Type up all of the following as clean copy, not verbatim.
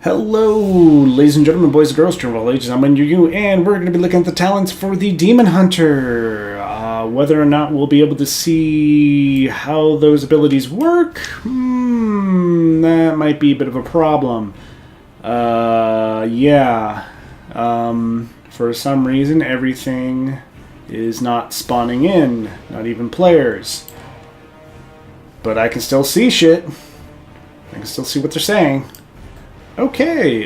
Hello, ladies and gentlemen, boys and girls, children of all ages. I'm Windhoof, and we're going to be looking at the talents for the Demon Hunter. Whether or not we'll be able to see how those abilities work, that might be a bit of a problem. For some reason, everything is not spawning in, not even players. But I can still see shit. I can still see what they're saying. Okay,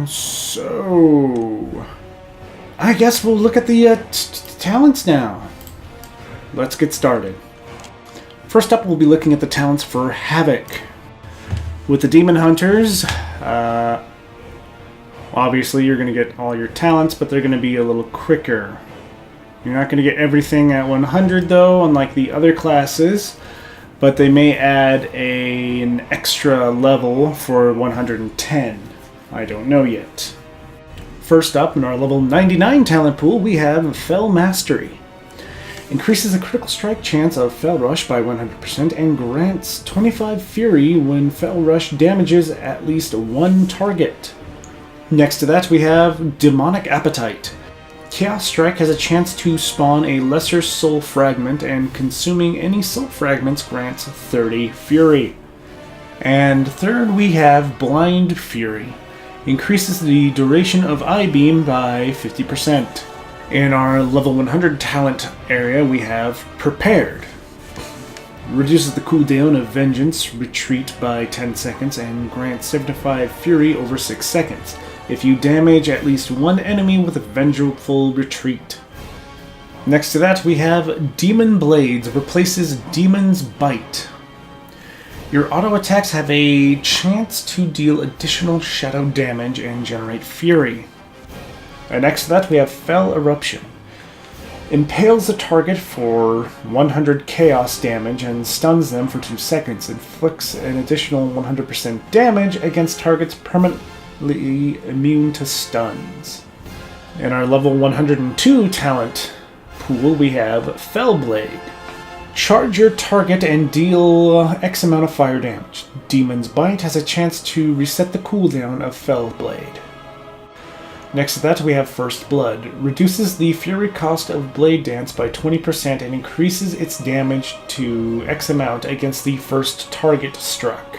so I guess we'll look at the talents now. Let's get started. First up, we'll be looking at the talents for Havoc. With the Demon Hunters, obviously you're going to get all your talents, but they're going to be a little quicker. You're not going to get everything at 100 though, unlike the other classes. But they may add an extra level for 110. I don't know yet. First up, in our level 99 talent pool, we have Fell Mastery. Increases the critical strike chance of Fell Rush by 100% and grants 25 Fury when Fell Rush damages at least one target. Next to that, we have Demonic Appetite. Chaos Strike has a chance to spawn a lesser soul fragment, and consuming any soul fragments grants 30 Fury. And third, we have Blind Fury. Increases the duration of Eye Beam by 50%. In our level 100 talent area, we have Prepared. Reduces the cooldown of Vengeance Retreat by 10 seconds and grants 75 Fury over 6 seconds. If you damage at least one enemy with a Vengeful Retreat. Next to that, we have Demon Blades. Replaces Demon's Bite. Your auto attacks have a chance to deal additional shadow damage and generate fury. And next to that, we have Fell Eruption. Impales the target for 100 chaos damage and stuns them for 2 seconds. Inflicts an additional 100% damage against targets permanently immune to stuns. In our level 102 talent pool, we have Fellblade. Charge your target and deal X amount of fire damage. Demon's Bite has a chance to reset the cooldown of Fellblade. Next to that, we have First Blood. Reduces the fury cost of Blade Dance by 20% and increases its damage to X amount against the first target struck.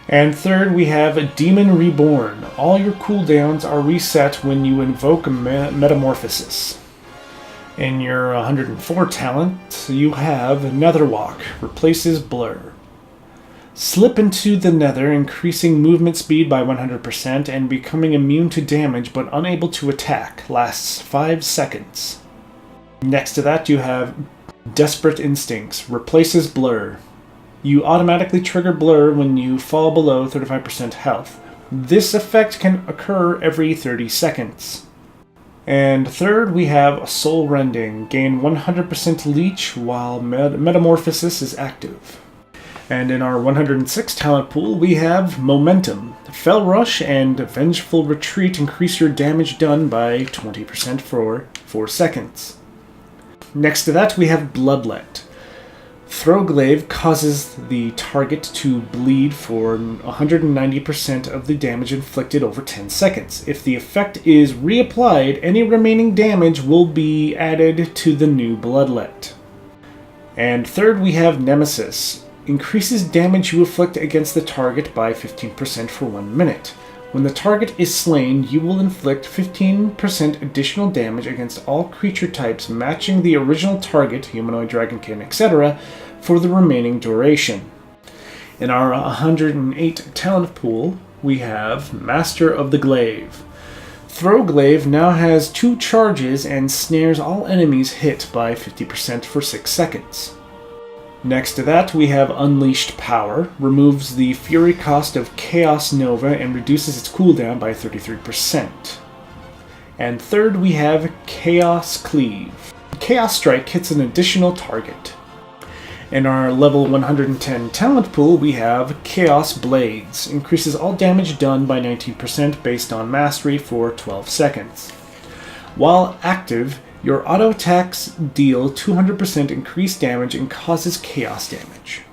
And third, we have Demon Reborn. All your cooldowns are reset when you invoke Metamorphosis. In your 104 talent, you have Netherwalk. Replaces Blur. Slip into the Nether, increasing movement speed by 100% and becoming immune to damage but unable to attack. Lasts 5 seconds. Next to that, you have Desperate Instincts. Replaces Blur. You automatically trigger Blur when you fall below 35% health. This effect can occur every 30 seconds. And third, we have Soul Rending. Gain 100% leech while Metamorphosis is active. And in our 106 talent pool, we have Momentum. Fell Rush and Vengeful Retreat increase your damage done by 20% for 4 seconds. Next to that, we have Bloodlet. Throwglaive causes the target to bleed for 190% of the damage inflicted over 10 seconds. If the effect is reapplied, any remaining damage will be added to the new Bloodlet. And third, we have Nemesis. Increases damage you inflict against the target by 15% for 1 minute. When the target is slain, you will inflict 15% additional damage against all creature types matching the original target, humanoid, dragonkin, etc., for the remaining duration. In our 108 talent pool, we have Master of the Glaive. Throwglaive now has 2 charges and snares all enemies hit by 50% for 6 seconds. Next to that, we have Unleashed Power. Removes the fury cost of Chaos Nova and reduces its cooldown by 33%. And third, we have Chaos Cleave. Chaos Strike hits an additional target. In our level 110 talent pool, we have Chaos Blades. Increases all damage done by 19% based on mastery for 12 seconds. While active, your auto attacks deal 200% increased damage and causes chaos damage.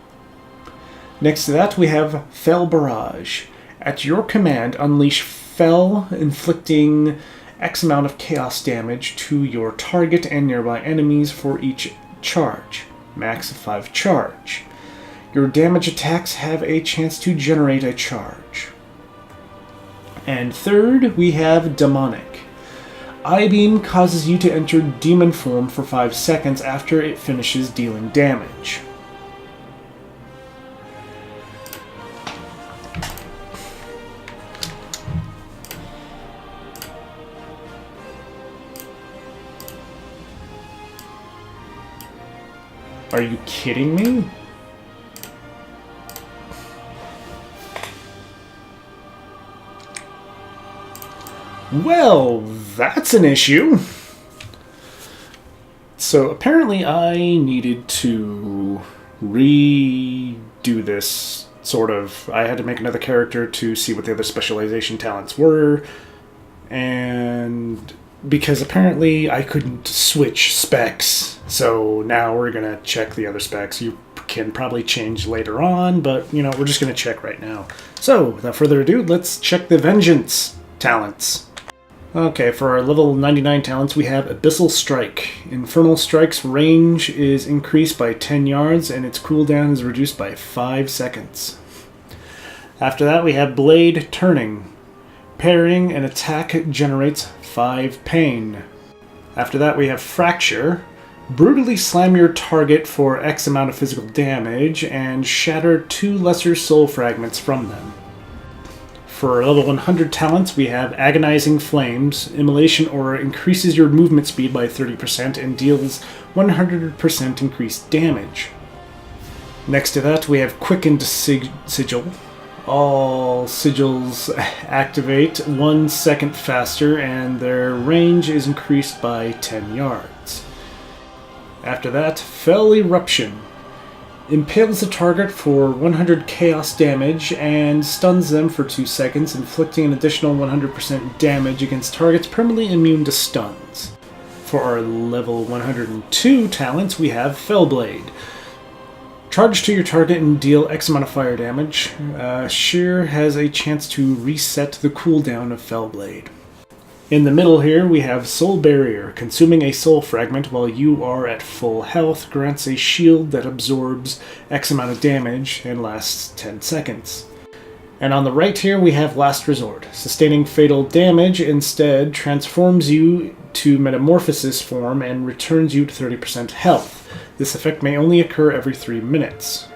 Next to that, we have Fell Barrage. At your command, unleash Fel, inflicting X amount of chaos damage to your target and nearby enemies for each charge. Max of 5 charge. Your damage attacks have a chance to generate a charge. And third, we have Demonic. I-Beam causes you to enter demon form for 5 seconds after it finishes dealing damage. Are you kidding me? Well, that's an issue. So apparently I needed to redo this, sort of. I had to make another character to see what the other specialization talents were, and because apparently I couldn't switch specs, so now we're going to check the other specs. You can probably change later on, but, you know, we're just going to check right now. So, without further ado, let's check the Vengeance talents. Okay, for our level 99 talents, we have Abyssal Strike. Infernal Strike's range is increased by 10 yards, and its cooldown is reduced by 5 seconds. After that, we have Blade Turning. Parrying an attack generates 5 pain. After that, we have Fracture. Brutally slam your target for X amount of physical damage, and shatter 2 lesser soul fragments from them. For level 100 talents, we have Agonizing Flames. Immolation Aura increases your movement speed by 30% and deals 100% increased damage. Next to that, we have Quickened Sigil. All sigils activate 1 second faster, and their range is increased by 10 yards. After that, Fell Eruption. Impales the target for 100 chaos damage and stuns them for 2 seconds, inflicting an additional 100% damage against targets permanently immune to stuns. For our level 102 talents, we have Fellblade. Charge to your target and deal X amount of fire damage. Sheer has a chance to reset the cooldown of Fellblade. In the middle here, we have Soul Barrier. Consuming a soul fragment while you are at full health grants a shield that absorbs X amount of damage and lasts 10 seconds. And on the right here, we have Last Resort. Sustaining fatal damage instead transforms you to Metamorphosis form and returns you to 30% health. This effect may only occur every 3 minutes.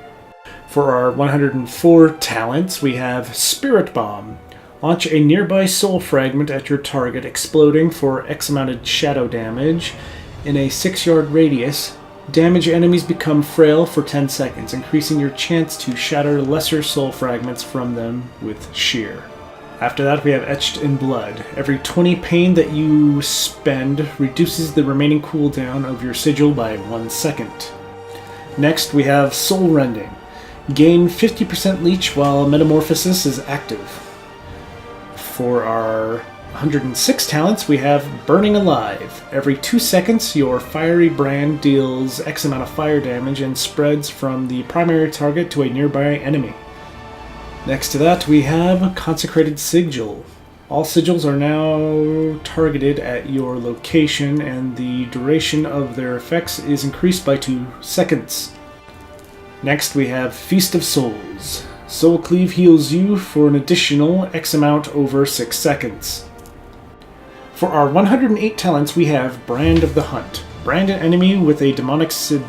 For our 104 talents, we have Spirit Bomb. Launch a nearby soul fragment at your target, exploding for X amount of shadow damage. In a 6-yard radius, damage enemies become frail for 10 seconds, increasing your chance to shatter lesser soul fragments from them with Sheer. After that, we have Etched in Blood. Every 20 pain that you spend reduces the remaining cooldown of your sigil by 1 second. Next, we have Soul Rending. Gain 50% leech while Metamorphosis is active. For our 106 talents, we have Burning Alive. Every 2 seconds, your fiery brand deals X amount of fire damage and spreads from the primary target to a nearby enemy. Next to that, we have Consecrated Sigil. All sigils are now targeted at your location, and the duration of their effects is increased by 2 seconds. Next, we have Feast of Souls. Soul Cleave heals you for an additional X amount over 6 seconds. For our 108 talents, we have Brand of the Hunt. Brand an enemy with a demonic symbol.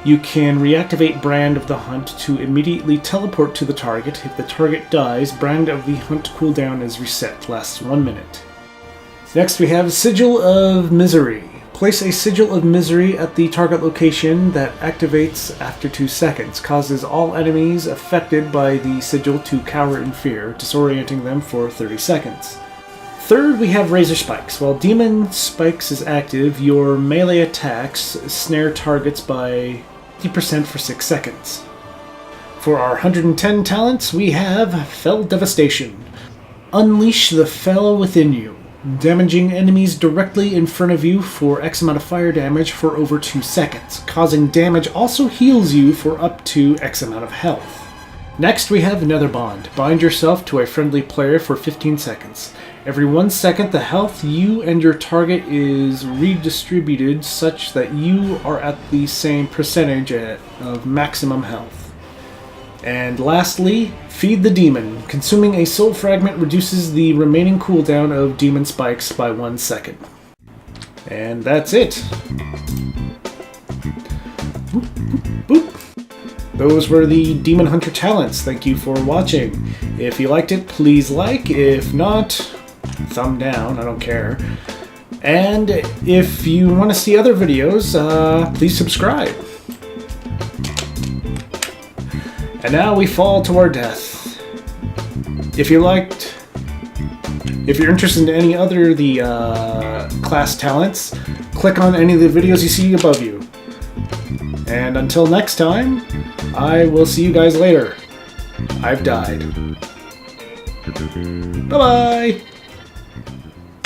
You can reactivate Brand of the Hunt to immediately teleport to the target. If the target dies, Brand of the Hunt cooldown is reset. Lasts 1 minute. Next, we have Sigil of Misery. Place a Sigil of Misery at the target location that activates after 2 seconds. Causes all enemies affected by the sigil to cower in fear, disorienting them for 30 seconds. Third, we have Razor Spikes. While Demon Spikes is active, your melee attacks snare targets by 50% for 6 seconds. For our 110 talents, we have Fell Devastation. Unleash the Fell within you, damaging enemies directly in front of you for X amount of fire damage for over 2 seconds. Causing damage also heals you for up to X amount of health. Next, we have another bond. Bind yourself to a friendly player for 15 seconds. Every 1 second, the health you and your target is redistributed such that you are at the same percentage of maximum health. And lastly, feed the demon. Consuming a soul fragment reduces the remaining cooldown of demon spikes by 1 second. And that's it. Boop, boop, boop. Those were the Demon Hunter talents. Thank you for watching. If you liked it, please like. If not, thumb down, I don't care. And if you want to see other videos, please subscribe. And now we fall to our death. If you're interested in any other of the class talents, click on any of the videos you see above you. And until next time, I will see you guys later. I've died. Bye-bye!